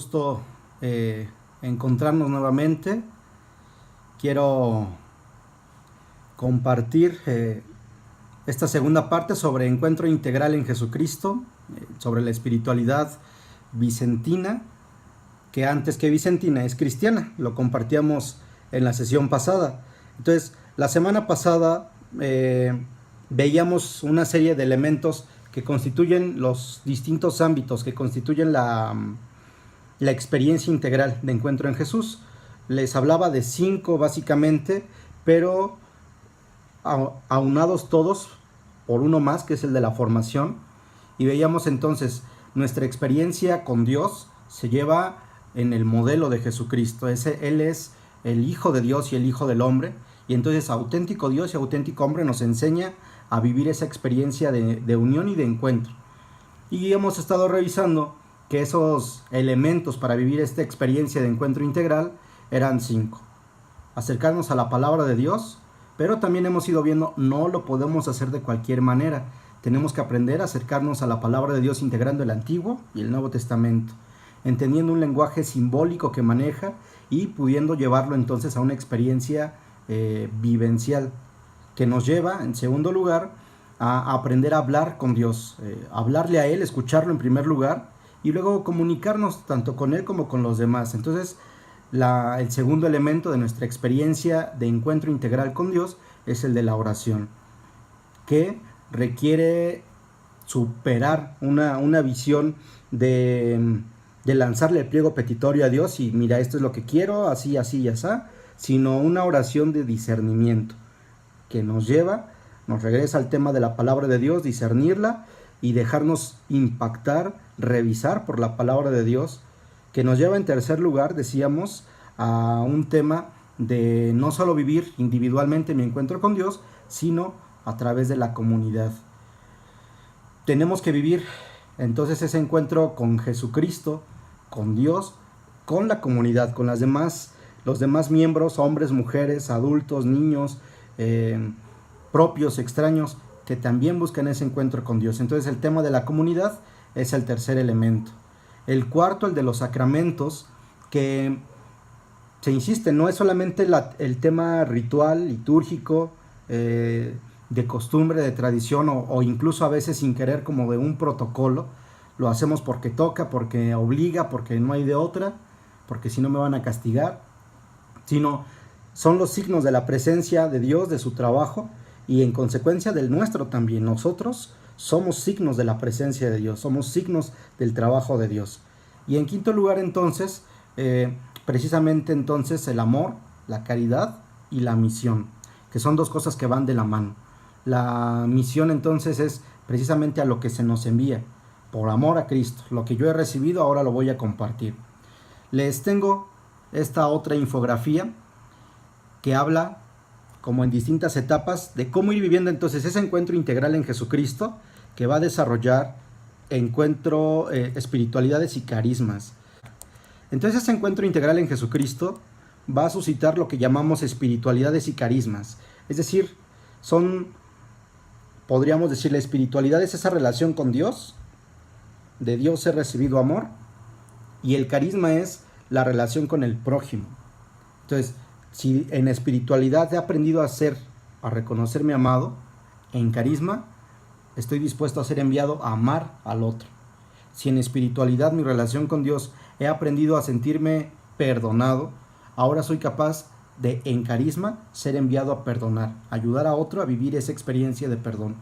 gusto encontrarnos nuevamente. Quiero compartir esta segunda parte sobre encuentro integral en Jesucristo, sobre la espiritualidad vicentina, que antes que vicentina es cristiana. Lo compartíamos en la sesión pasada. Entonces, la semana pasada veíamos una serie de elementos que constituyen los distintos ámbitos, que constituyen la experiencia integral de encuentro en Jesús. Les hablaba de 5 básicamente, pero aunados todos por uno más, que es el de la formación. Y veíamos entonces, nuestra experiencia con Dios se lleva en el modelo de Jesucristo. Él es el Hijo de Dios y el Hijo del hombre. Y entonces auténtico Dios y auténtico hombre nos enseña a vivir esa experiencia de unión y de encuentro. Y hemos estado revisando que esos elementos para vivir esta experiencia de encuentro integral eran 5. Acercarnos a la palabra de Dios, pero también hemos ido viendo, no lo podemos hacer de cualquier manera. Tenemos que aprender a acercarnos a la palabra de Dios integrando el Antiguo y el Nuevo Testamento, entendiendo un lenguaje simbólico que maneja y pudiendo llevarlo entonces a una experiencia vivencial, que nos lleva, en segundo lugar, a aprender a hablar con Dios, hablarle a Él, escucharlo en primer lugar, y luego comunicarnos tanto con Él como con los demás. Entonces, el segundo elemento de nuestra experiencia de encuentro integral con Dios es el de la oración, que requiere superar una visión de lanzarle el pliego petitorio a Dios y mira, esto es lo que quiero, así, así y así, sino una oración de discernimiento que nos regresa al tema de la palabra de Dios, discernirla y dejarnos impactar, revisar por la palabra de Dios, que nos lleva en tercer lugar, decíamos, a un tema de no solo vivir individualmente mi encuentro con Dios, sino a través de la comunidad. Tenemos que vivir entonces ese encuentro con Jesucristo, con Dios, con la comunidad, con los demás miembros, hombres, mujeres, adultos, niños, propios, extraños, que también buscan ese encuentro con Dios. Entonces el tema de la comunidad es el tercer elemento. El cuarto, el de los sacramentos, que se insiste, no es solamente el tema ritual, litúrgico, de costumbre, de tradición, o incluso a veces sin querer, como de un protocolo. Lo hacemos porque toca, porque obliga, porque no hay de otra, porque si no me van a castigar, sino son los signos de la presencia de Dios, de su trabajo, y en consecuencia del nuestro también. Nosotros somos signos de la presencia de Dios, somos signos del trabajo de Dios. Y en quinto lugar entonces, precisamente entonces el amor, la caridad y la misión, que son 2 cosas que van de la mano. La misión entonces es precisamente a lo que se nos envía, por amor a Cristo. Lo que yo he recibido ahora lo voy a compartir. Les tengo esta otra infografía que habla como en distintas etapas de cómo ir viviendo entonces ese encuentro integral en Jesucristo, que va a desarrollar espiritualidades y carismas. Entonces ese encuentro integral en Jesucristo va a suscitar lo que llamamos espiritualidades y carismas. Es decir, podríamos decir, la espiritualidad es esa relación con Dios, de Dios he recibido amor, y el carisma es la relación con el prójimo. Entonces, si en espiritualidad he aprendido a reconocerme amado, en carisma estoy dispuesto a ser enviado a amar al otro. Si en espiritualidad, mi relación con Dios, he aprendido a sentirme perdonado, ahora soy capaz de, en carisma, ser enviado a perdonar, ayudar a otro a vivir esa experiencia de perdón.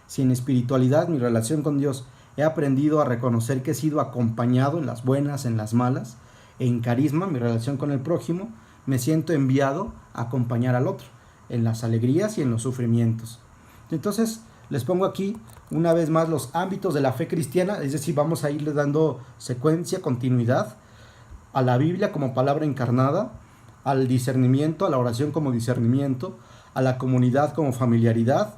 Si en espiritualidad, mi relación con Dios, he aprendido a reconocer que he sido acompañado en las buenas, en las malas, en carisma, mi relación con el prójimo, me siento enviado a acompañar al otro, en las alegrías y en los sufrimientos. Entonces, les pongo aquí una vez más los ámbitos de la fe cristiana, es decir, vamos a irle dando secuencia, continuidad a la Biblia como palabra encarnada, al discernimiento, a la oración como discernimiento, a la comunidad como familiaridad,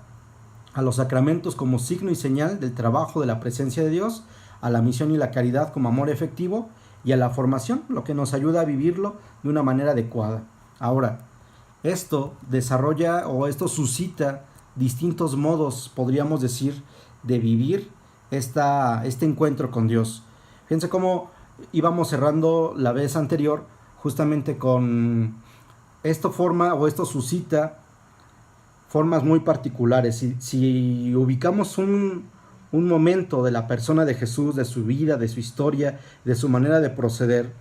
a los sacramentos como signo y señal del trabajo de la presencia de Dios, a la misión y la caridad como amor efectivo, y a la formación, lo que nos ayuda a vivirlo de una manera adecuada. Ahora, esto desarrolla o esto suscita distintos modos, podríamos decir, de vivir este encuentro con Dios. Fíjense cómo íbamos cerrando la vez anterior justamente con esto forma o esto suscita formas muy particulares. Si ubicamos un momento de la persona de Jesús, de su vida, de su historia, de su manera de proceder,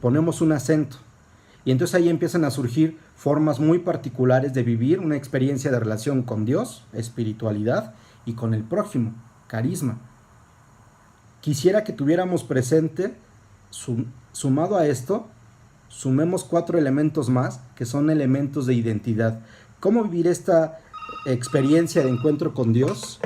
ponemos un acento. Y entonces ahí empiezan a surgir formas muy particulares de vivir una experiencia de relación con Dios, espiritualidad, y con el prójimo, carisma. Quisiera que tuviéramos presente, sumado a esto, sumemos 4 elementos más que son elementos de identidad. ¿Cómo vivir esta experiencia de encuentro con Dios?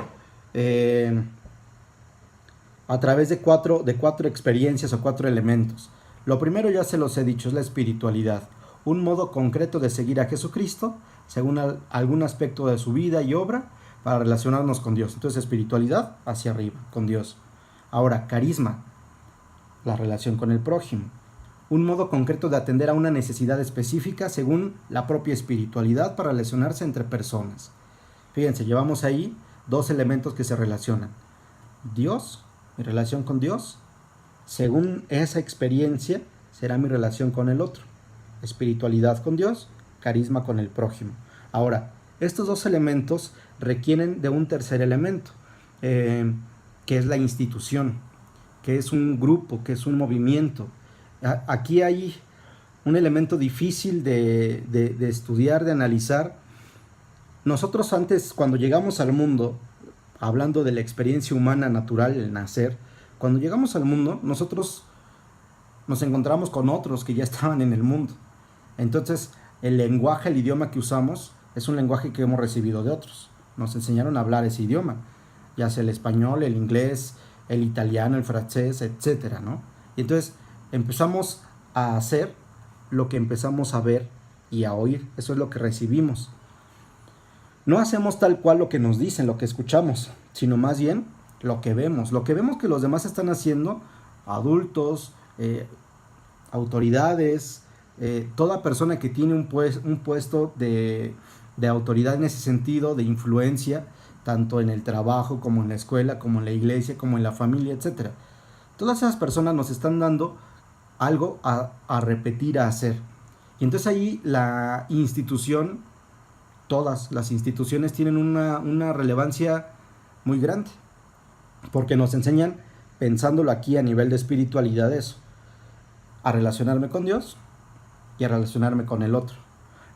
A través de cuatro experiencias o 4 elementos. Lo primero ya se los he dicho, es la espiritualidad, un modo concreto de seguir a Jesucristo según algún aspecto de su vida y obra para relacionarnos con Dios. Entonces, espiritualidad hacia arriba, con Dios. Ahora, carisma, la relación con el prójimo, un modo concreto de atender a una necesidad específica según la propia espiritualidad para relacionarse entre personas. Fíjense, llevamos ahí 2 elementos que se relacionan. Dios, mi relación con Dios, según esa experiencia será mi relación con el otro. Espiritualidad con Dios, carisma con el prójimo. Ahora, estos 2 elementos requieren de un tercer elemento, que es la institución, que es un grupo, que es un movimiento. Aquí hay un elemento difícil de estudiar, de analizar. Nosotros antes, cuando llegamos al mundo, hablando de la experiencia humana natural, el nacer, cuando llegamos al mundo, nosotros nos encontramos con otros que ya estaban en el mundo. Entonces, el lenguaje, el idioma que usamos, es un lenguaje que hemos recibido de otros. Nos enseñaron a hablar ese idioma, ya sea el español, el inglés, el italiano, el francés, etcétera, ¿no? Y entonces empezamos a hacer lo que empezamos a ver y a oír. Eso es lo que recibimos. No hacemos tal cual lo que nos dicen, lo que escuchamos, sino más bien lo que vemos. Lo que vemos que los demás están haciendo, adultos, autoridades, toda persona que tiene un puesto de autoridad en ese sentido, de influencia, tanto en el trabajo como en la escuela, como en la iglesia, como en la familia, etc. Todas esas personas nos están dando algo a repetir, a hacer. Y entonces ahí la institución, todas las instituciones tienen una relevancia muy grande, porque nos enseñan, pensándolo aquí a nivel de espiritualidad, eso, a relacionarme con Dios y a relacionarme con el otro.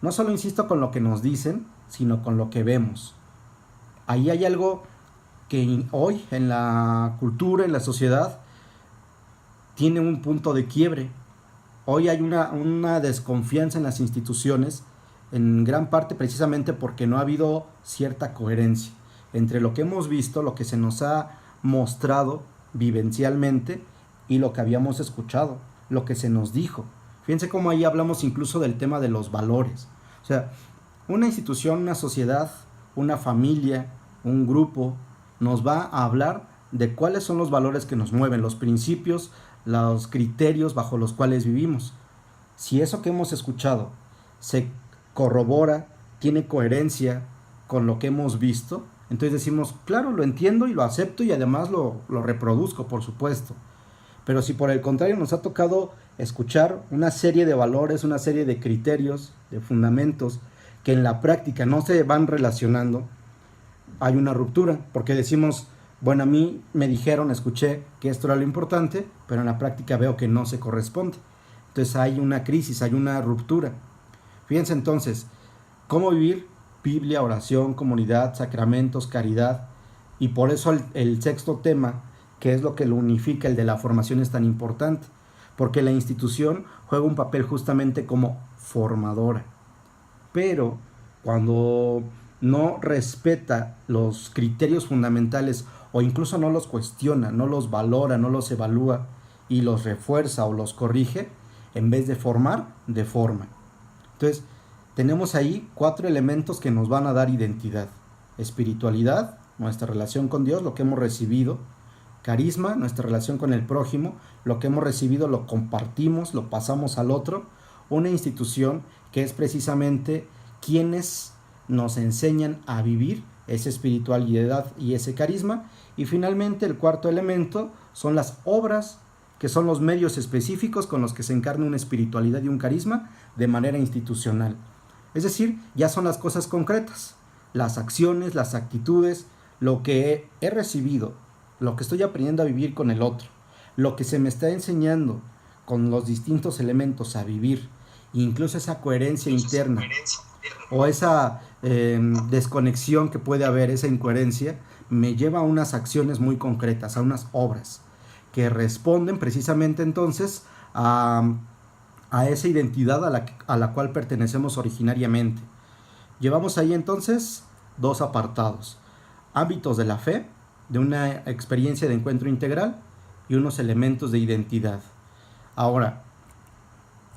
No solo insisto con lo que nos dicen, sino con lo que vemos. Ahí hay algo que hoy en la cultura, en la sociedad, tiene un punto de quiebre. Hoy hay una desconfianza en las instituciones, en gran parte precisamente porque no ha habido cierta coherencia entre lo que hemos visto, lo que se nos ha mostrado vivencialmente y lo que habíamos escuchado, lo que se nos dijo. Fíjense cómo ahí hablamos incluso del tema de los valores. O sea, una institución, una sociedad, una familia, un grupo, nos va a hablar de cuáles son los valores que nos mueven, los principios, los criterios bajo los cuales vivimos. Si eso que hemos escuchado se corrobora, tiene coherencia con lo que hemos visto, entonces decimos, claro, lo entiendo y lo acepto y además lo reproduzco, por supuesto. Pero si por el contrario nos ha tocado escuchar una serie de valores, una serie de criterios, de fundamentos, que en la práctica no se van relacionando, hay una ruptura, porque decimos, bueno, a mí me dijeron, escuché que esto era lo importante, pero en la práctica veo que no se corresponde. Entonces hay una crisis, hay una ruptura. Fíjense entonces, ¿cómo vivir? Biblia, oración, comunidad, sacramentos, caridad. Y por eso el sexto tema, que es lo que lo unifica, el de la formación, es tan importante. Porque la institución juega un papel justamente como formadora. Pero cuando no respeta los criterios fundamentales o incluso no los cuestiona, no los valora, no los evalúa y los refuerza o los corrige, en vez de formar, deforma. Entonces, tenemos ahí 4 elementos que nos van a dar identidad. Espiritualidad, nuestra relación con Dios, lo que hemos recibido. Carisma, nuestra relación con el prójimo, lo que hemos recibido lo compartimos, lo pasamos al otro. Una institución que es precisamente quienes nos enseñan a vivir esa espiritualidad y ese carisma. Y finalmente el 4 elemento son las obras que son los medios específicos con los que se encarna una espiritualidad y un carisma de manera institucional. Es decir, ya son las cosas concretas, las acciones, las actitudes, lo que he recibido, lo que estoy aprendiendo a vivir con el otro, lo que se me está enseñando con los distintos elementos a vivir, incluso esa coherencia interna o esa desconexión que puede haber, esa incoherencia, me lleva a unas acciones muy concretas, a unas obras que responden precisamente entonces a esa identidad a la cual pertenecemos originariamente. Llevamos ahí entonces dos apartados: ámbitos de la fe, de una experiencia de encuentro integral, y unos elementos de identidad. Ahora,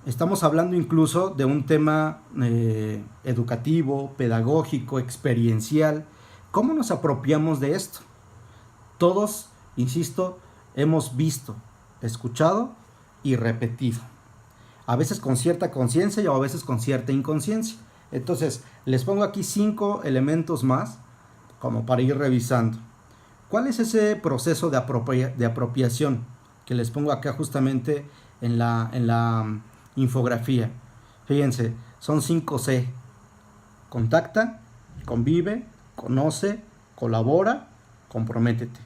estamos hablando incluso de un tema educativo, pedagógico, experiencial. ¿Cómo nos apropiamos de esto? Todos, insisto, hemos visto, escuchado y repetido. A veces con cierta conciencia y a veces con cierta inconsciencia. Entonces, les pongo aquí 5 elementos más como para ir revisando. ¿Cuál es ese proceso de apropiación que les pongo acá justamente en la infografía? Fíjense, son 5C. Contacta, convive, conoce, colabora, comprométete.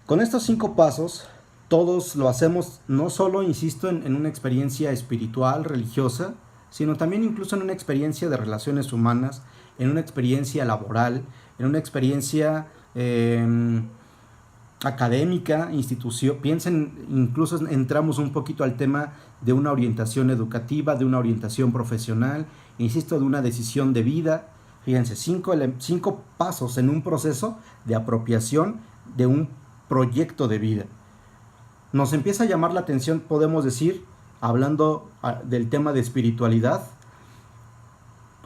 Con estos 5 pasos, todos lo hacemos no solo, insisto, en una experiencia espiritual, religiosa, sino también incluso en una experiencia de relaciones humanas, en una experiencia laboral, en una experiencia académica, institución. Piensen, incluso entramos un poquito al tema de una orientación educativa, de una orientación profesional, insisto, de una decisión de vida. Fíjense, 5 pasos en un proceso de apropiación de un proyecto de vida. Nos empieza a llamar la atención, podemos decir, hablando del tema de espiritualidad,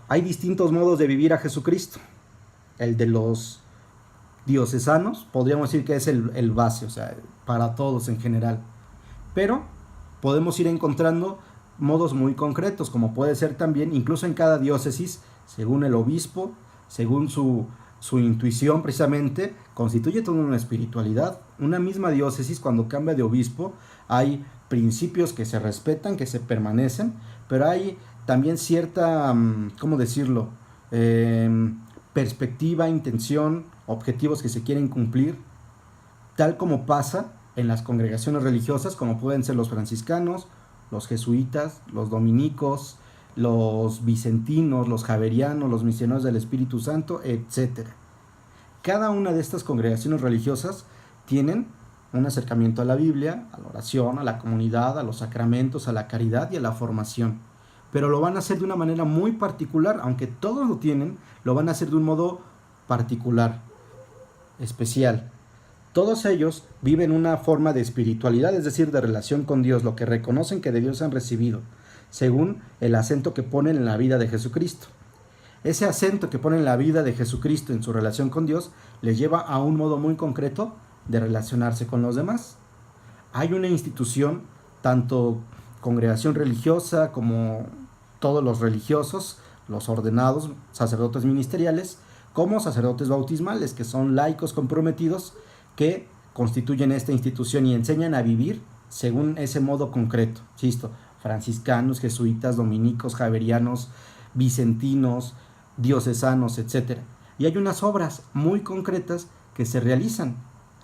hay distintos modos de vivir a Jesucristo. El de los diocesanos, podríamos decir que es el base, o sea, para todos en general. Pero podemos ir encontrando modos muy concretos, como puede ser también, incluso en cada diócesis, según el obispo, según su intuición precisamente, constituye toda una espiritualidad. Una misma diócesis, cuando cambia de obispo, hay principios que se respetan, que se permanecen, pero hay también cierta, ¿cómo decirlo?, perspectiva, intención, objetivos que se quieren cumplir, tal como pasa en las congregaciones religiosas, como pueden ser los franciscanos, los jesuitas, los dominicos, los vicentinos, los javerianos, los misioneros del Espíritu Santo, etc. Cada una de estas congregaciones religiosas tienen un acercamiento a la Biblia, a la oración, a la comunidad, a los sacramentos, a la caridad y a la formación. Pero lo van a hacer de una manera muy particular, aunque todos lo tienen, lo van a hacer de un modo particular, especial. Todos ellos viven una forma de espiritualidad, es decir, de relación con Dios, lo que reconocen que de Dios han recibido, según el acento que ponen en la vida de Jesucristo. Ese acento que ponen en la vida de Jesucristo en su relación con Dios les lleva a un modo muy concreto de relacionarse con los demás. Hay una institución, tanto congregación religiosa como todos los religiosos, los ordenados, sacerdotes ministeriales, como sacerdotes bautismales, que son laicos comprometidos que constituyen esta institución y enseñan a vivir según ese modo concreto. Insisto, franciscanos, jesuitas, dominicos, javerianos, vicentinos, diocesanos, etc. Y hay unas obras muy concretas que se realizan.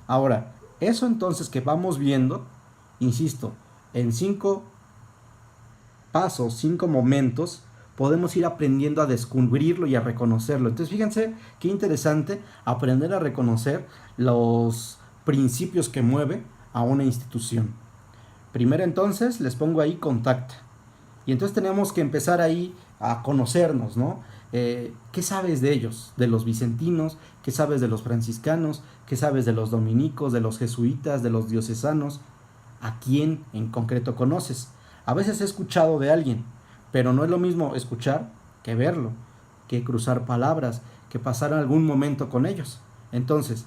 Ahora, eso entonces que vamos viendo, insisto, en 5 pasos, 5 momentos, podemos ir aprendiendo a descubrirlo y a reconocerlo. Entonces, fíjense qué interesante aprender a reconocer los principios que mueve a una institución. Primero, entonces, les pongo ahí contacta. Y entonces tenemos que empezar ahí a conocernos, ¿no? ¿Qué sabes de ellos? De los vicentinos, ¿qué sabes de los franciscanos? ¿Qué sabes de los dominicos, de los jesuitas, de los diocesanos? ¿A quién en concreto conoces? A veces he escuchado de alguien, pero no es lo mismo escuchar que verlo, que cruzar palabras, que pasar algún momento con ellos. Entonces,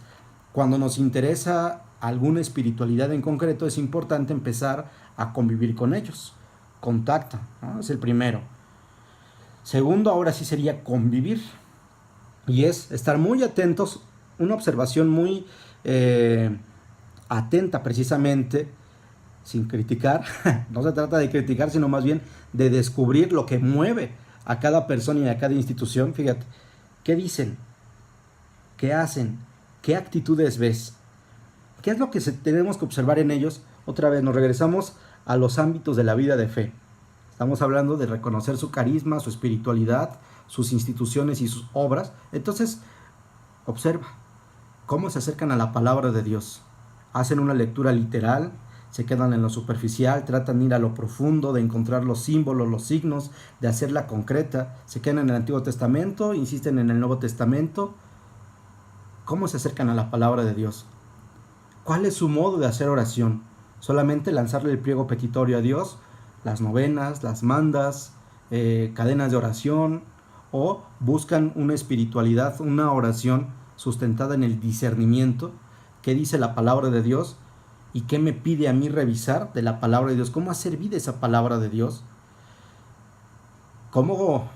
cuando nos interesa alguna espiritualidad en concreto, es importante empezar a convivir con ellos. Contacta, ¿no? Es el primero. Segundo, ahora sí sería convivir. Y es estar muy atentos, una observación muy atenta precisamente, sin criticar, no se trata de criticar, sino más bien de descubrir lo que mueve a cada persona y a cada institución. Fíjate, ¿qué dicen? ¿Qué hacen? ¿Qué actitudes ves? ¿Qué es lo que tenemos que observar en ellos? Otra vez nos regresamos a los ámbitos de la vida de fe. Estamos hablando de reconocer su carisma, su espiritualidad, sus instituciones y sus obras. Entonces, observa cómo se acercan a la palabra de Dios. Hacen una lectura literal, se quedan en lo superficial, tratan de ir a lo profundo, de encontrar los símbolos, los signos, de hacerla concreta. Se quedan en el Antiguo Testamento, insisten en el Nuevo Testamento. ¿Cómo se acercan a la palabra de Dios? ¿Cuál es su modo de hacer oración? ¿Solamente lanzarle el pliego petitorio a Dios? ¿Las novenas, las mandas, cadenas de oración? ¿O buscan una espiritualidad, una oración sustentada en el discernimiento? ¿Qué dice la palabra de Dios? ¿Y qué me pide a mí revisar de la palabra de Dios? ¿Cómo hacer vida esa palabra de Dios? ¿Cómo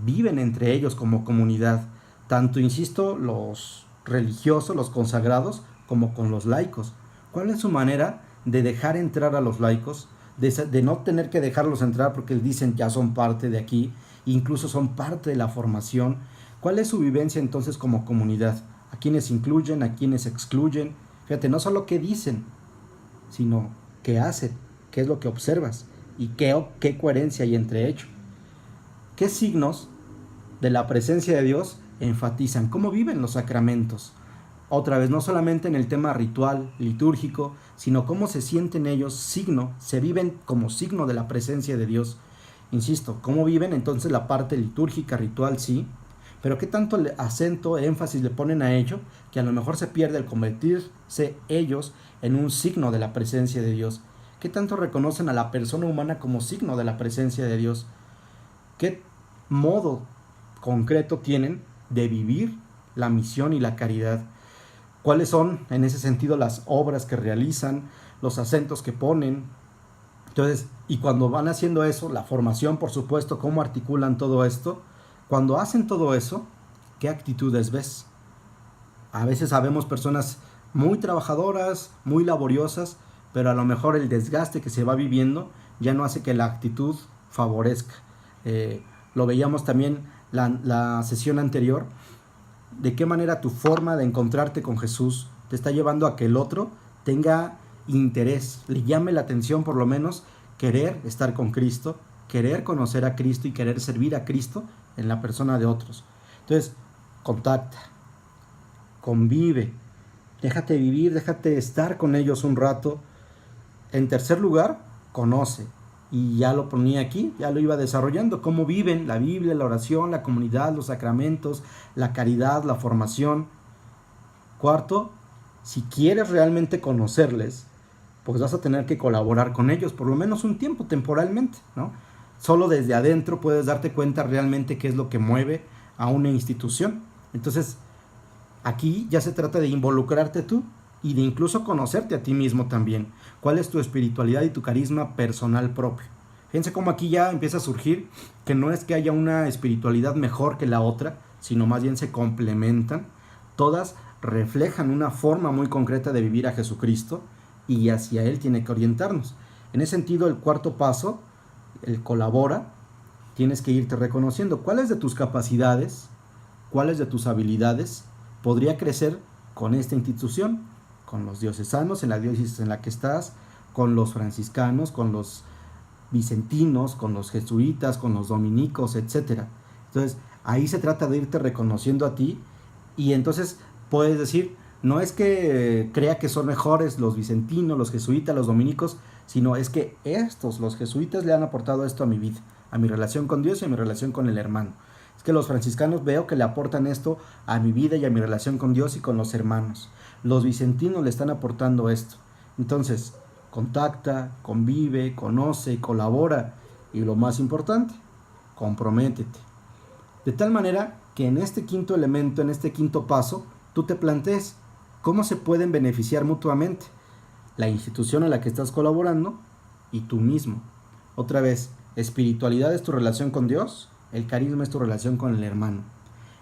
viven entre ellos como comunidad? Tanto, insisto, los religiosos, los consagrados, como con los laicos. ¿Cuál es su manera de dejar entrar a los laicos? De no tener que dejarlos entrar porque dicen ya son parte de aquí, incluso son parte de la formación. ¿Cuál es su vivencia entonces como comunidad? ¿A quiénes incluyen? ¿A quiénes excluyen? Fíjate, no solo qué dicen, sino qué hacen, qué es lo que observas y qué coherencia hay entre ellos. ¿Qué signos de la presencia de Dios enfatizan? ¿Cómo viven los sacramentos? Otra vez, no solamente en el tema ritual, litúrgico, sino cómo se sienten ellos se viven como signo de la presencia de Dios. Insisto, ¿cómo viven? Entonces la parte litúrgica, ritual, sí, pero ¿qué tanto acento, énfasis le ponen a ello? Que a lo mejor se pierde el convertirse ellos en un signo de la presencia de Dios. ¿Qué tanto reconocen a la persona humana como signo de la presencia de Dios? ¿Qué modo concreto tienen de vivir la misión y la caridad? ¿Cuáles son, en ese sentido, las obras que realizan, los acentos que ponen? Entonces, y cuando van haciendo eso, la formación, por supuesto, cómo articulan todo esto. Cuando hacen todo eso, ¿qué actitudes ves? A veces sabemos personas muy trabajadoras, muy laboriosas, pero a lo mejor el desgaste que se va viviendo ya no hace que la actitud favorezca. Lo veíamos también la sesión anterior. ¿De qué manera tu forma de encontrarte con Jesús te está llevando a que el otro tenga interés, le llame la atención, por lo menos querer estar con Cristo, querer conocer a Cristo y querer servir a Cristo en la persona de otros? Entonces, contacta, convive, déjate vivir, déjate estar con ellos un rato. En tercer lugar, conoce. Y ya lo ponía aquí, ya lo iba desarrollando, cómo viven la Biblia, la oración, la comunidad, los sacramentos, la caridad, la formación. Cuarto, si quieres realmente conocerles, pues vas a tener que colaborar con ellos, por lo menos un tiempo, temporalmente, ¿no? Solo desde adentro puedes darte cuenta realmente qué es lo que mueve a una institución. Entonces, aquí ya se trata de involucrarte tú y de incluso conocerte a ti mismo también. ¿Cuál es tu espiritualidad y tu carisma personal propio? Fíjense cómo aquí ya empieza a surgir que no es que haya una espiritualidad mejor que la otra, sino más bien se complementan. Todas reflejan una forma muy concreta de vivir a Jesucristo y hacia Él tiene que orientarnos. En ese sentido, el cuarto paso, el colabora, tienes que irte reconociendo cuáles de tus capacidades, cuáles de tus habilidades podría crecer con esta institución, con los diocesanos en la diócesis en la que estás, con los franciscanos, con los vicentinos, con los jesuitas, con los dominicos, etc. Entonces, ahí se trata de irte reconociendo a ti y entonces puedes decir, no es que crea que son mejores los vicentinos, los jesuitas, los dominicos, sino es que los jesuitas le han aportado esto a mi vida, a mi relación con Dios y a mi relación con el hermano. Es que los franciscanos veo que le aportan esto a mi vida y a mi relación con Dios y con los hermanos. Los vicentinos le están aportando esto. Entonces, contacta, convive, conoce, colabora y lo más importante, comprométete. De tal manera que en este quinto elemento, en este quinto paso, tú te plantees cómo se pueden beneficiar mutuamente la institución a la que estás colaborando y tú mismo. Otra vez, espiritualidad es tu relación con Dios, el carisma es tu relación con el hermano.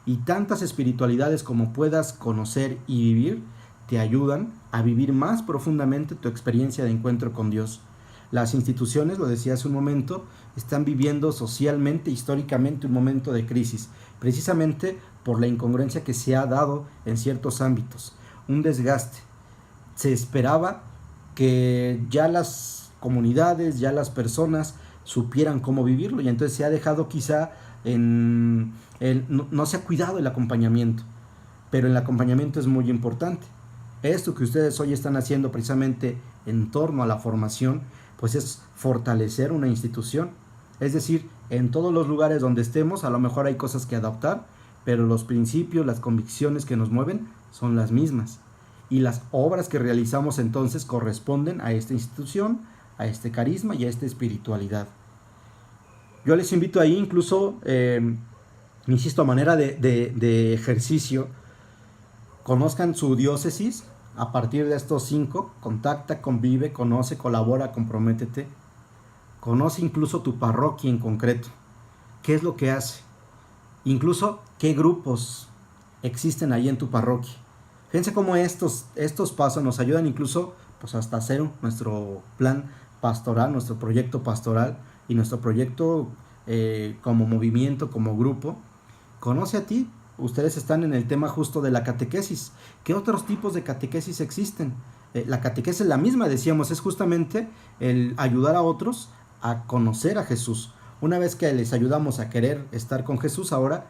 Y tantas espiritualidades como puedas conocer y vivir, te ayudan a vivir más profundamente tu experiencia de encuentro con Dios. Las instituciones, lo decía hace un momento, están viviendo socialmente, históricamente, un momento de crisis, precisamente por la incongruencia que se ha dado en ciertos ámbitos, un desgaste. Se esperaba que ya las comunidades, ya las personas supieran cómo vivirlo, y entonces se ha dejado quizá no se ha cuidado el acompañamiento, pero el acompañamiento es muy importante. Esto que ustedes hoy están haciendo precisamente en torno a la formación, pues es fortalecer una institución. Es decir, en todos los lugares donde estemos, a lo mejor hay cosas que adaptar, pero los principios, las convicciones que nos mueven son las mismas. Y las obras que realizamos entonces corresponden a esta institución, a este carisma y a esta espiritualidad. Yo les invito ahí, incluso, insisto, a manera de ejercicio, conozcan su diócesis. A partir de estos 5, contacta, convive, conoce, colabora, comprométete. Conoce incluso tu parroquia en concreto. ¿Qué es lo que hace? Incluso, ¿qué grupos existen ahí en tu parroquia? Fíjense cómo estos pasos nos ayudan incluso pues hasta hacer nuestro plan pastoral, nuestro proyecto pastoral y nuestro proyecto como movimiento, como grupo. Conoce a ti. Ustedes están en el tema justo de la catequesis. ¿Qué otros tipos de catequesis existen? La catequesis, la misma, decíamos, es justamente el ayudar a otros a conocer a Jesús. Una vez que les ayudamos a querer estar con Jesús, ahora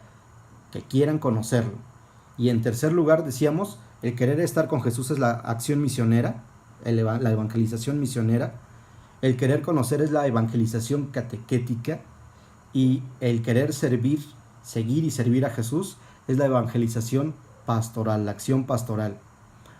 que quieran conocerlo. Y en tercer lugar, decíamos, el querer estar con Jesús es la acción misionera, la evangelización misionera. El querer conocer es la evangelización catequética. Y el querer seguir y servir a Jesús es la evangelización pastoral, la acción pastoral.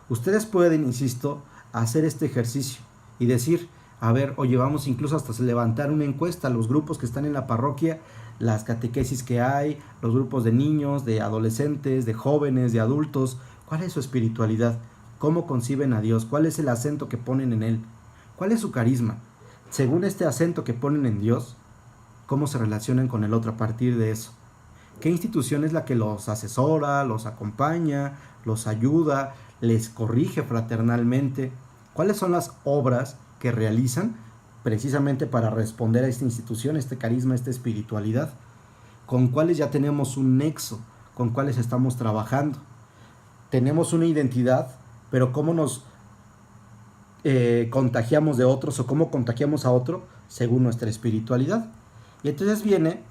Ustedes pueden, insisto, hacer este ejercicio y decir, a ver, oye, vamos incluso hasta levantar una encuesta a los grupos que están en la parroquia, las catequesis que hay, los grupos de niños, de adolescentes, de jóvenes, de adultos. ¿Cuál es su espiritualidad? ¿Cómo conciben a Dios? ¿Cuál es el acento que ponen en Él? ¿Cuál es su carisma? Según este acento que ponen en Dios, ¿cómo se relacionan con el otro a partir de eso? ¿Qué institución es la que los asesora, los acompaña, los ayuda, les corrige fraternalmente? ¿Cuáles son las obras que realizan precisamente para responder a esta institución, este carisma, esta espiritualidad? ¿Con cuáles ya tenemos un nexo? ¿Con cuáles estamos trabajando? Tenemos una identidad, pero ¿cómo nos contagiamos de otros o cómo contagiamos a otro según nuestra espiritualidad? Y entonces viene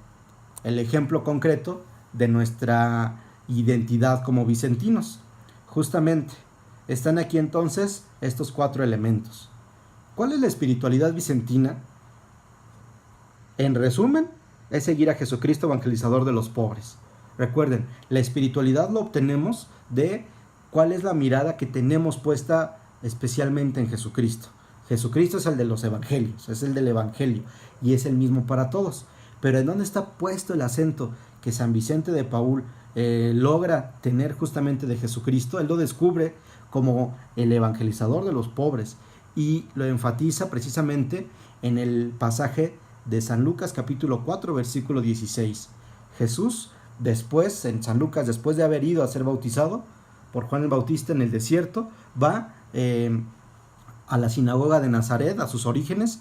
el ejemplo concreto de nuestra identidad como vicentinos. Justamente, están aquí entonces estos 4 elementos. ¿Cuál es la espiritualidad vicentina? En resumen, es seguir a Jesucristo evangelizador de los pobres. Recuerden, la espiritualidad lo obtenemos de cuál es la mirada que tenemos puesta especialmente en Jesucristo. Jesucristo es el de los evangelios, es el del evangelio y es el mismo para todos. Pero ¿en dónde está puesto el acento que San Vicente de Paúl logra tener justamente de Jesucristo? Él lo descubre como el evangelizador de los pobres y lo enfatiza precisamente en el pasaje de San Lucas capítulo 4 versículo 16. Jesús después, en San Lucas, después de haber ido a ser bautizado por Juan el Bautista en el desierto, va a la sinagoga de Nazaret, a sus orígenes,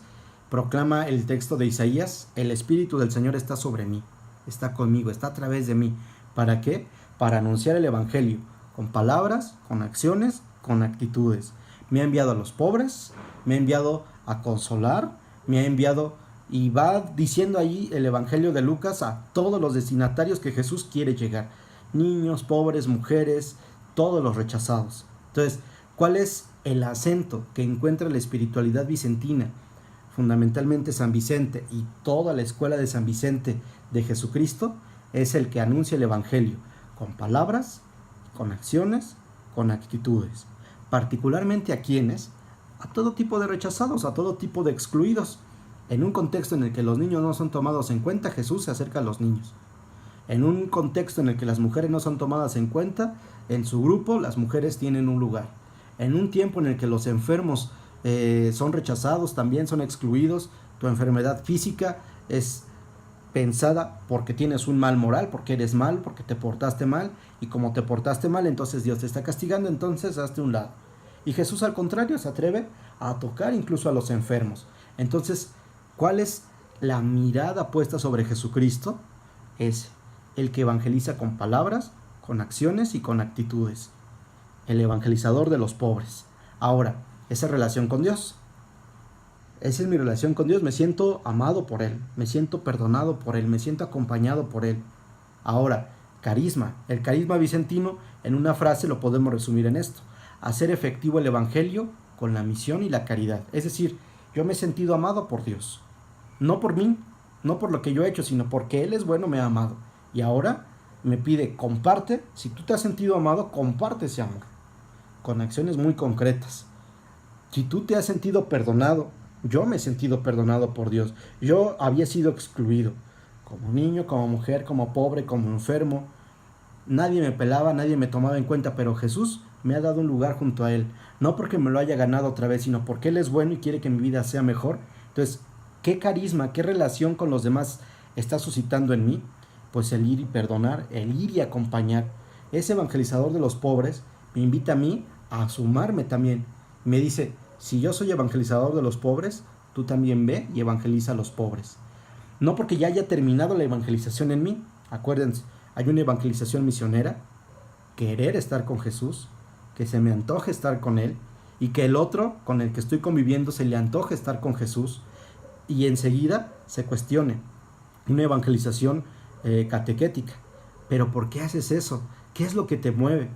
proclama el texto de Isaías: el Espíritu del Señor está sobre mí, está conmigo, está a través de mí. ¿Para qué? Para anunciar el Evangelio, con palabras, con acciones, con actitudes. Me ha enviado a los pobres, me ha enviado a consolar, me ha enviado, y va diciendo ahí el Evangelio de Lucas a todos los destinatarios que Jesús quiere llegar. Niños, pobres, mujeres, todos los rechazados. Entonces, ¿cuál es el acento que encuentra la espiritualidad vicentina? Fundamentalmente San Vicente y toda la escuela de San Vicente de Jesucristo es el que anuncia el Evangelio con palabras, con acciones, con actitudes. Particularmente a quienes, a todo tipo de rechazados, a todo tipo de excluidos. En un contexto en el que los niños no son tomados en cuenta, Jesús se acerca a los niños. En un contexto en el que las mujeres no son tomadas en cuenta, en su grupo las mujeres tienen un lugar. En un tiempo en el que los enfermos son rechazados, también son excluidos, tu enfermedad física es pensada porque tienes un mal moral, porque eres mal, porque te portaste mal, y como te portaste mal, entonces Dios te está castigando, entonces hazte un lado. Y Jesús, al contrario, se atreve a tocar incluso a los enfermos. Entonces, ¿cuál es la mirada puesta sobre Jesucristo? Es el que evangeliza con palabras, con acciones y con actitudes. El evangelizador de los pobres. Ahora, esa relación con Dios. Esa es mi relación con Dios. Me siento amado por Él, me siento perdonado por Él, me siento acompañado por Él. Ahora, carisma. El carisma vicentino, en una frase lo podemos resumir en esto: hacer efectivo el evangelio con la misión y la caridad. Es decir, yo me he sentido amado por Dios. No por mí, no por lo que yo he hecho, sino porque Él es bueno, me ha amado. Y ahora me pide, comparte. Si tú te has sentido amado, comparte ese amor con acciones muy concretas. Si tú te has sentido perdonado, yo me he sentido perdonado por Dios. Yo había sido excluido, como niño, como mujer, como pobre, como enfermo. Nadie me pelaba, nadie me tomaba en cuenta, pero Jesús me ha dado un lugar junto a Él. No porque me lo haya ganado otra vez, sino porque Él es bueno y quiere que mi vida sea mejor. Entonces, ¿qué carisma, qué relación con los demás está suscitando en mí? Pues el ir y perdonar, el ir y acompañar. Ese evangelizador de los pobres me invita a mí a sumarme también. Me dice, si yo soy evangelizador de los pobres, tú también ve y evangeliza a los pobres. No porque ya haya terminado la evangelización en mí. Acuérdense, hay una evangelización misionera, querer estar con Jesús, que se me antoje estar con Él, y que el otro con el que estoy conviviendo se le antoje estar con Jesús, y enseguida se cuestione. Una evangelización catequética. Pero ¿por qué haces eso? ¿Qué es lo que te mueve?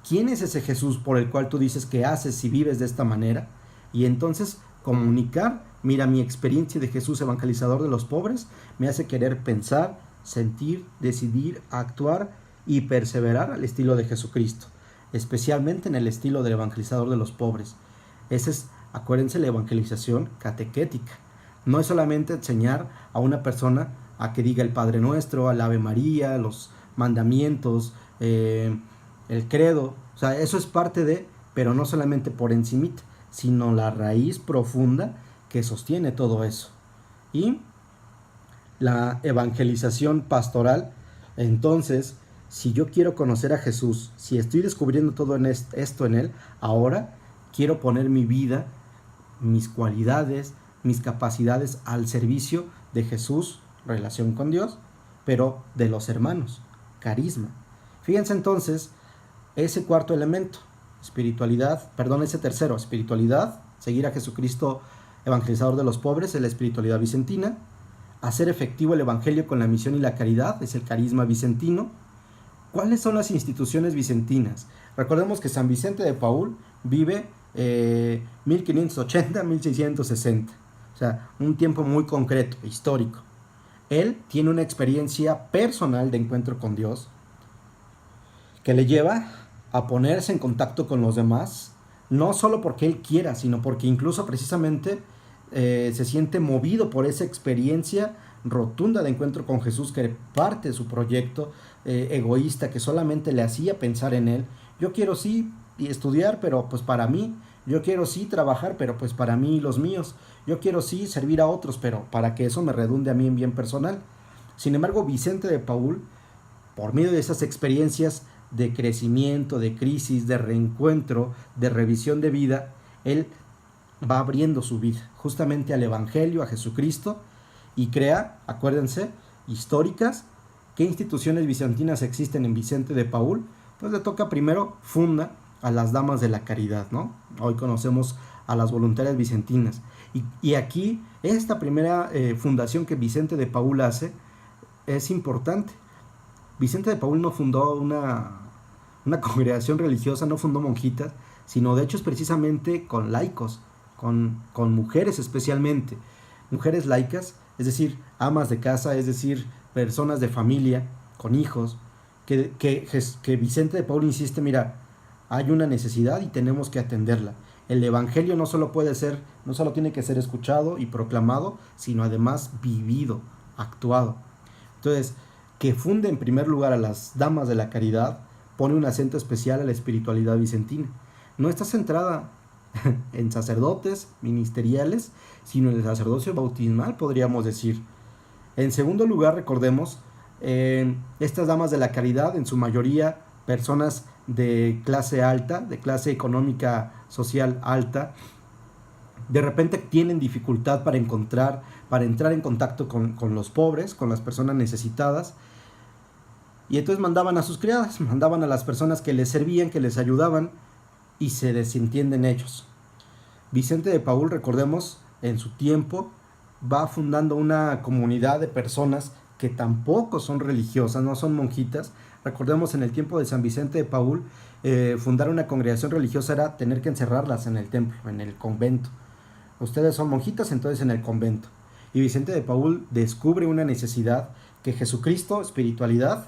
¿Quién es ese Jesús por el cual tú dices que haces y vives de esta manera? Y entonces comunicar, mira, mi experiencia de Jesús evangelizador de los pobres me hace querer pensar, sentir, decidir, actuar y perseverar al estilo de Jesucristo, especialmente en el estilo del evangelizador de los pobres. Esa es, acuérdense, la evangelización catequética. No es solamente enseñar a una persona a que diga el Padre Nuestro, al Ave María, los mandamientos, el credo. O sea, eso es parte de, pero no solamente por encimita, sino la raíz profunda que sostiene todo eso. Y la evangelización pastoral, entonces, si yo quiero conocer a Jesús, si estoy descubriendo todo esto en Él, ahora quiero poner mi vida, mis cualidades, mis capacidades al servicio de Jesús, relación con Dios, pero de los hermanos, carisma. Fíjense entonces, ese cuarto elemento, ese tercero, espiritualidad, seguir a Jesucristo evangelizador de los pobres, es la espiritualidad vicentina. Hacer efectivo el evangelio con la misión y la caridad, es el carisma vicentino. ¿Cuáles son las instituciones vicentinas? Recordemos que San Vicente de Paúl vive 1580-1660, o sea, un tiempo muy concreto, histórico. Él tiene una experiencia personal de encuentro con Dios que le lleva a ponerse en contacto con los demás, no solo porque él quiera, sino porque incluso precisamente se siente movido por esa experiencia rotunda de encuentro con Jesús, que parte de su proyecto egoísta, que solamente le hacía pensar en Él. Yo quiero sí estudiar, pero pues para mí. Yo quiero sí trabajar, pero pues para mí y los míos. Yo quiero sí servir a otros, pero para que eso me redunde a mí en bien personal. Sin embargo, Vicente de Paúl, por medio de esas experiencias de crecimiento, de crisis, de reencuentro, de revisión de vida, él va abriendo su vida justamente al Evangelio, a Jesucristo, y crea, acuérdense, históricas. ¿Qué instituciones bizantinas existen en Vicente de Paúl? Pues le toca primero, funda a las Damas de la Caridad, ¿no? Hoy conocemos a las voluntarias vicentinas. Y aquí, esta primera fundación que Vicente de Paúl hace es importante. Vicente de Paúl no fundó una congregación religiosa, no fundó monjitas, sino de hecho es precisamente con laicos, con mujeres especialmente, mujeres laicas, es decir, amas de casa, es decir, personas de familia, con hijos, que Vicente de Paúl insiste, mira, hay una necesidad y tenemos que atenderla. El evangelio no solo tiene que ser escuchado y proclamado, sino además vivido, actuado. Entonces, que funde en primer lugar a las Damas de la Caridad, pone un acento especial a la espiritualidad vicentina. No está centrada en sacerdotes ministeriales, sino en el sacerdocio bautismal, podríamos decir. En segundo lugar, recordemos, estas damas de la caridad, en su mayoría personas de clase alta, de clase económica social alta, de repente tienen dificultad para entrar en contacto con los pobres, con las personas necesitadas, y entonces mandaban a sus criadas, mandaban a las personas que les servían, que les ayudaban, y se desentienden ellos. Vicente de Paúl, recordemos, en su tiempo va fundando una comunidad de personas que tampoco son religiosas, no son monjitas. Recordemos, en el tiempo de San Vicente de Paúl, fundar una congregación religiosa era tener que encerrarlas en el templo, en el convento. Ustedes son monjitas, entonces en el convento. Y Vicente de Paúl descubre una necesidad, que Jesucristo, espiritualidad,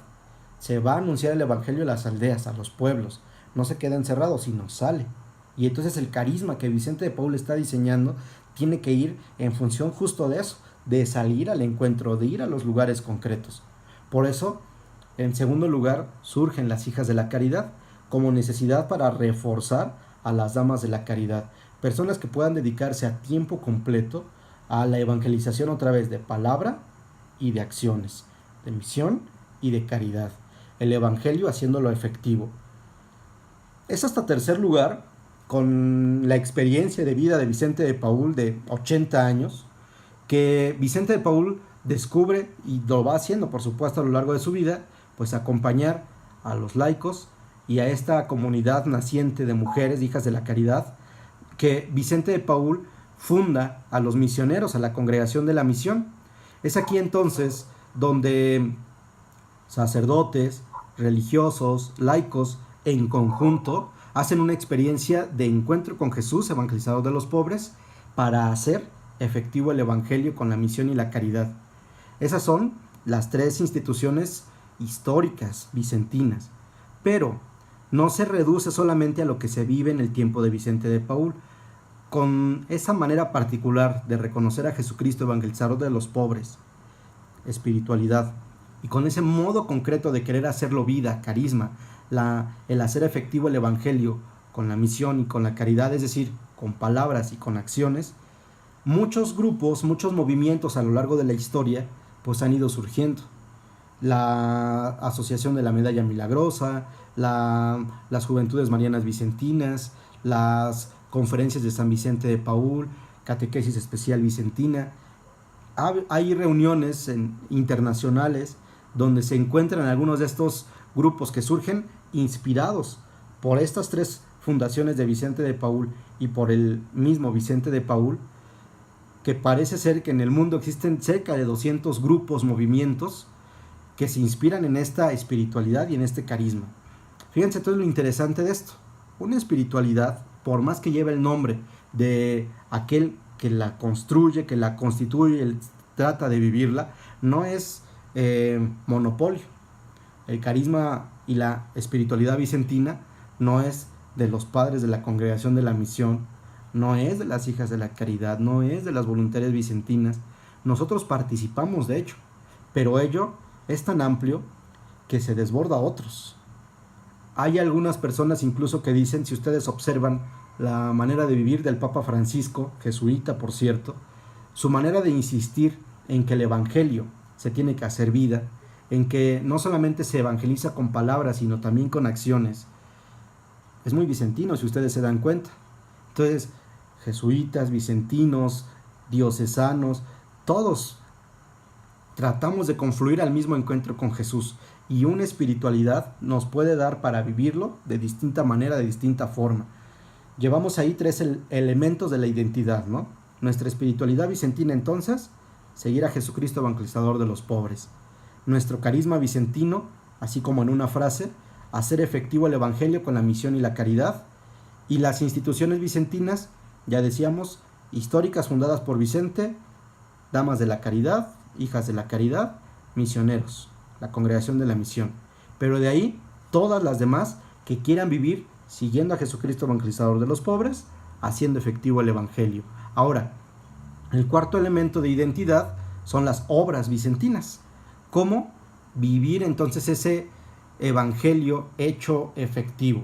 se va a anunciar el evangelio a las aldeas, a los pueblos. No se queda encerrado, sino sale. Y entonces el carisma que Vicente de Paúl está diseñando tiene que ir en función justo de eso, de salir al encuentro, de ir a los lugares concretos. Por eso, en segundo lugar, surgen las hijas de la caridad como necesidad para reforzar a las damas de la caridad. Personas que puedan dedicarse a tiempo completo a la evangelización a través de palabra y de acciones, de misión y de caridad. El evangelio haciéndolo efectivo. Es hasta tercer lugar, con la experiencia de vida de Vicente de Paúl de 80 años, que Vicente de Paúl descubre, y lo va haciendo por supuesto a lo largo de su vida, pues acompañar a los laicos y a esta comunidad naciente de mujeres, hijas de la caridad, que Vicente de Paúl funda a los misioneros, a la Congregación de la Misión. Es aquí entonces donde sacerdotes, religiosos, laicos, en conjunto, hacen una experiencia de encuentro con Jesús, evangelizador de los pobres, para hacer efectivo el evangelio con la misión y la caridad. Esas son las tres instituciones históricas vicentinas, pero no se reduce solamente a lo que se vive en el tiempo de Vicente de Paúl. Con esa manera particular de reconocer a Jesucristo evangelizador de los pobres, espiritualidad, y con ese modo concreto de querer hacerlo vida, carisma, el hacer efectivo el evangelio con la misión y con la caridad, es decir, con palabras y con acciones, muchos grupos, muchos movimientos a lo largo de la historia pues han ido surgiendo. La Asociación de la Medalla Milagrosa, las Juventudes Marianas Vicentinas, las Conferencias de San Vicente de Paúl, Catequesis Especial Vicentina. Hay reuniones internacionales donde se encuentran algunos de estos grupos que surgen inspirados por estas tres fundaciones de Vicente de Paúl y por el mismo Vicente de Paúl, que parece ser que en el mundo existen cerca de 200 grupos, movimientos que se inspiran en esta espiritualidad y en este carisma. Fíjense todo lo interesante de esto. Una espiritualidad, por más que lleve el nombre de aquel que la construye, que la constituye, trata de vivirla, no es monopolio. El carisma y la espiritualidad vicentina no es de los padres de la Congregación de la Misión, no es de las hijas de la caridad, no es de las voluntarias vicentinas. Nosotros participamos de hecho, pero ello es tan amplio que se desborda a otros. Hay algunas personas incluso que dicen, si ustedes observan la manera de vivir del Papa Francisco, jesuita por cierto, su manera de insistir en que el evangelio se tiene que hacer vida, en que no solamente se evangeliza con palabras, sino también con acciones, es muy vicentino, si ustedes se dan cuenta. Entonces, jesuitas, vicentinos, diocesanos, todos tratamos de confluir al mismo encuentro con Jesús, y una espiritualidad nos puede dar para vivirlo de distinta manera, de distinta forma. Llevamos ahí tres elementos de la identidad, ¿no? Nuestra espiritualidad vicentina, entonces, seguir a Jesucristo evangelizador de los pobres. Nuestro carisma vicentino, así como en una frase, hacer efectivo el evangelio con la misión y la caridad. Y las instituciones vicentinas, ya decíamos, históricas, fundadas por Vicente, damas de la caridad, hijas de la caridad, misioneros, la Congregación de la Misión. Pero de ahí, todas las demás que quieran vivir siguiendo a Jesucristo evangelizador de los pobres, haciendo efectivo el evangelio. Ahora, el cuarto elemento de identidad son las obras vicentinas. ¿Cómo vivir entonces ese evangelio hecho efectivo?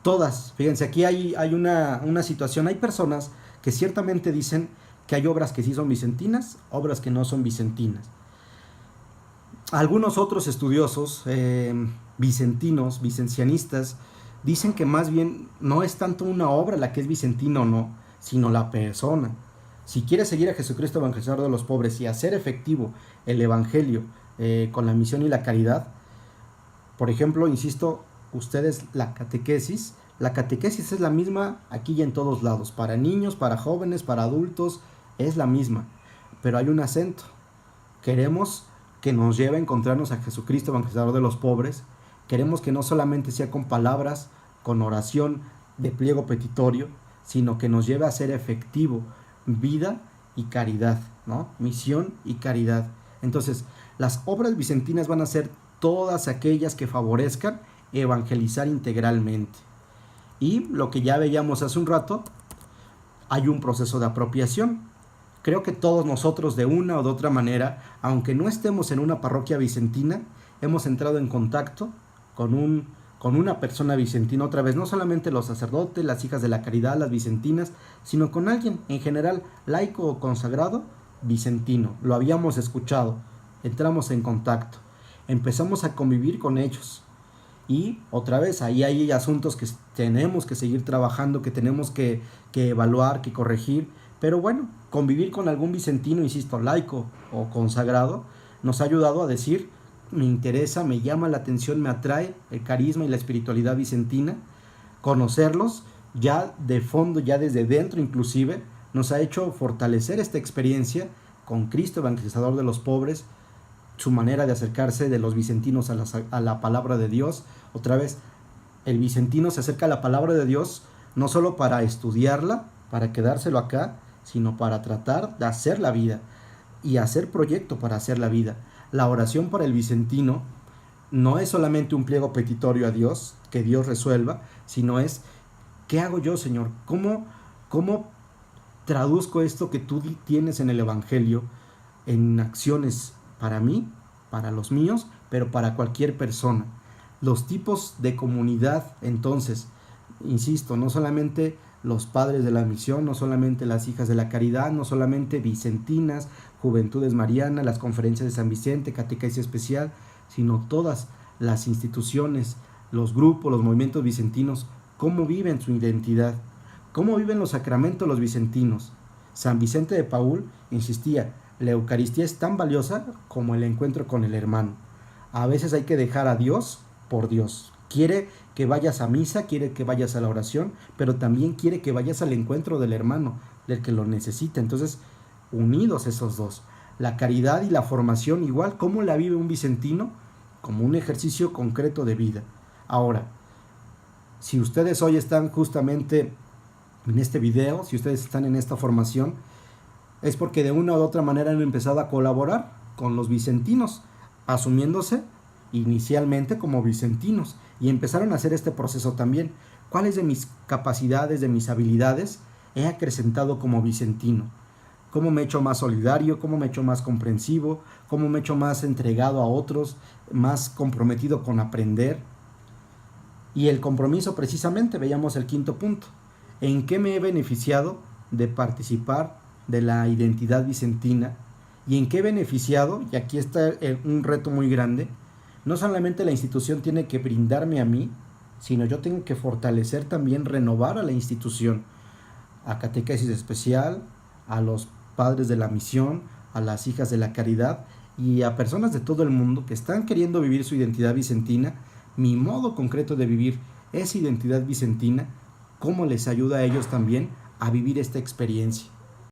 Todas, fíjense, aquí hay una situación, hay personas que ciertamente dicen que hay obras que sí son vicentinas, obras que no son vicentinas. Algunos otros estudiosos vicentinos, vicencianistas, dicen que más bien no es tanto una obra la que es vicentina o no, sino la persona. Si quieres seguir a Jesucristo evangelizador de los pobres y hacer efectivo el evangelio con la misión y la caridad, por ejemplo, insisto, ustedes la catequesis es la misma aquí y en todos lados, para niños, para jóvenes, para adultos, es la misma, pero hay un acento. Queremos que nos lleve a encontrarnos a Jesucristo evangelizador de los pobres. Queremos que no solamente sea con palabras, con oración de pliego petitorio, sino que nos lleve a ser efectivo vida y caridad, ¿no? Misión y caridad. Entonces, las obras vicentinas van a ser todas aquellas que favorezcan evangelizar integralmente. Y lo que ya veíamos hace un rato, hay un proceso de apropiación. Creo que todos nosotros, de una o de otra manera, aunque no estemos en una parroquia vicentina, hemos entrado en contacto con una persona vicentina, otra vez, no solamente los sacerdotes, las hijas de la caridad, las vicentinas, sino con alguien en general, laico o consagrado, vicentino. Lo habíamos escuchado, entramos en contacto, empezamos a convivir con ellos. Y otra vez, ahí hay asuntos que tenemos que seguir trabajando, que tenemos que evaluar, que corregir. Pero bueno, convivir con algún vicentino, insisto, laico o consagrado, nos ha ayudado a decir, me interesa, me llama la atención, me atrae el carisma y la espiritualidad vicentina. Conocerlos ya de fondo, ya desde dentro inclusive, nos ha hecho fortalecer esta experiencia con Cristo evangelizador de los pobres, su manera de acercarse de los vicentinos a la palabra de Dios. Otra vez, el vicentino se acerca a la palabra de Dios no solo para estudiarla, para quedárselo acá, sino para tratar de hacer la vida y hacer proyecto para hacer la vida. La oración para el vicentino no es solamente un pliego petitorio a Dios, que Dios resuelva, sino es, ¿qué hago yo, Señor? ¿Cómo traduzco esto que tú tienes en el Evangelio en acciones para mí, para los míos, pero para cualquier persona? Los tipos de comunidad, entonces, insisto, no solamente los padres de la misión, no solamente las hijas de la caridad, no solamente vicentinas, juventudes marianas, las conferencias de San Vicente, catequesis especial, sino todas las instituciones, los grupos, los movimientos vicentinos, cómo viven su identidad, cómo viven los sacramentos los vicentinos. San Vicente de Paúl insistía, la Eucaristía es tan valiosa como el encuentro con el hermano. A veces hay que dejar a Dios por Dios. Quiere que vayas a misa, quiere que vayas a la oración, pero también quiere que vayas al encuentro del hermano, del que lo necesita. Entonces, unidos esos dos. La caridad y la formación igual, ¿cómo la vive un vicentino? Como un ejercicio concreto de vida. Ahora, si ustedes hoy están justamente en este video, si ustedes están en esta formación, es porque de una u otra manera han empezado a colaborar con los vicentinos, asumiéndose inicialmente como vicentinos, y empezaron a hacer este proceso también. ¿Cuáles de mis capacidades, de mis habilidades he acrecentado como vicentino? ¿Cómo me he hecho más solidario? ¿Cómo me he hecho más comprensivo? ¿Cómo me he hecho más entregado a otros? ¿Más comprometido con aprender? Y el compromiso, precisamente, veíamos el quinto punto. ¿En qué me he beneficiado de participar de la identidad vicentina? ¿Y en qué he beneficiado? Y aquí está un reto muy grande. No solamente la institución tiene que brindarme a mí, sino yo tengo que fortalecer también, renovar a la institución, a catequesis especial, a los padres de la misión, a las hijas de la caridad y a personas de todo el mundo que están queriendo vivir su identidad vicentina. Mi modo concreto de vivir esa identidad vicentina, cómo les ayuda a ellos también a vivir esta experiencia.